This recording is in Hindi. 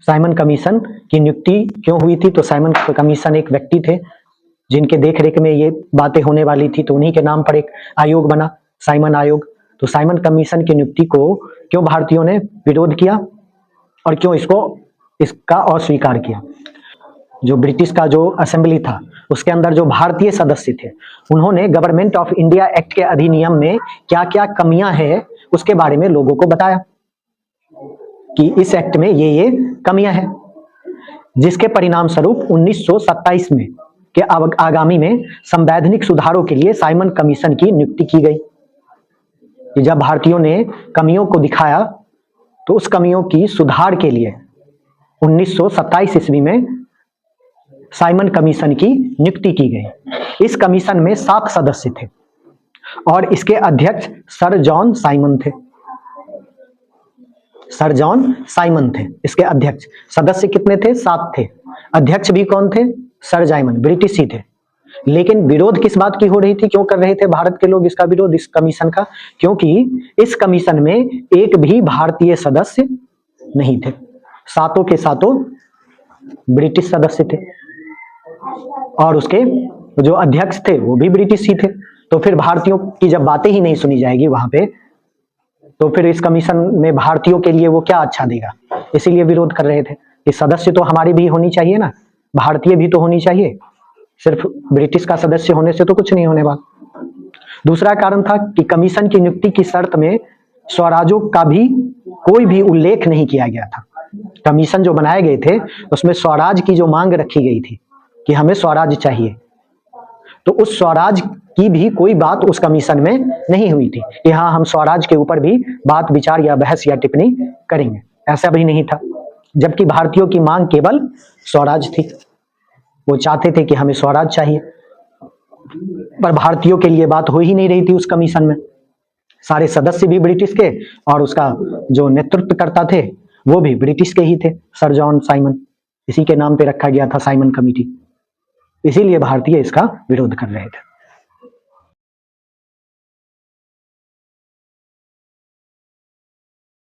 साइमन कमीशन की नियुक्ति क्यों हुई थी? तो साइमन कमीशन एक व्यक्ति थे जिनके देखरेख में ये बातें होने वाली थी, तो उन्हीं के नाम पर एक आयोग बना, साइमन आयोग। तो साइमन कमीशन की नियुक्ति को क्यों भारतीयों ने विरोध किया और क्यों इसका अस्वीकार किया? जो ब्रिटिश का जो असेंबली था उसके अंदर जो भारतीय सदस्य थे उन्होंने गवर्नमेंट ऑफ इंडिया एक्ट के अधिनियम में क्या क्या कमियां हैं उसके बारे में लोगों को बताया कि इस एक्ट में ये कमियां हैं, जिसके परिणाम स्वरूप 1927 में के आगामी में संवैधानिक सुधारों के लिए साइमन कमीशन की नियुक्ति की गई। कि जब भारतीयों ने कमियों को दिखाया तो उस कमियों की सुधार के लिए 1927 ईस्वी में साइमन कमीशन की नियुक्ति की गई। इस कमीशन में 7 सदस्य थे और इसके अध्यक्ष सर जॉन साइमन थे। सर जॉन साइमन थे इसके अध्यक्ष। सदस्य कितने थे? 7 थे। अध्यक्ष भी कौन थे? सर जाइमन, ब्रिटिश ही थे। लेकिन विरोध किस बात की हो रही थी? क्यों कर रहे थे भारत के लोग इसका विरोध, इस कमीशन का? क्योंकि इस कमीशन में एक भी भारतीय सदस्य नहीं थे, सातों के सातों ब्रिटिश सदस्य थे और उसके जो अध्यक्ष थे वो भी ब्रिटिश ही थे। तो फिर भारतीयों की जब बातें ही नहीं सुनी जाएगी वहां पे, तो फिर इस कमीशन में भारतीयों के लिए वो क्या अच्छा देगा? इसीलिए विरोध कर रहे थे कि सदस्य तो हमारी भी होनी चाहिए ना, भारतीय भी तो होनी चाहिए, सिर्फ ब्रिटिश का सदस्य होने से तो कुछ नहीं होने वाला। दूसरा कारण था कि कमीशन की नियुक्ति की शर्त में स्वराजों का भी कोई भी उल्लेख नहीं किया गया था। कमीशन जो बनाए गए थे उसमें स्वराज की जो मांग रखी गई थी कि हमें स्वराज चाहिए, तो उस स्वराज की भी कोई बात उस कमीशन में नहीं हुई थी कि हाँ हम स्वराज के ऊपर भी बात विचार या बहस या टिप्पणी करेंगे, ऐसा भी नहीं था। जबकि भारतीयों की मांग केवल स्वराज थी, वो चाहते थे कि हमें स्वराज चाहिए, पर भारतीयों के लिए बात हो ही नहीं रही थी उस कमीशन में। सारे सदस्य भी ब्रिटिश के और उसका जो नेतृत्व करता थे वो भी ब्रिटिश के ही थे, सर जॉन साइमन। इसी के नाम पे रखा गया था साइमन कमेटी, इसीलिए भारतीय इसका विरोध कर रहे थे।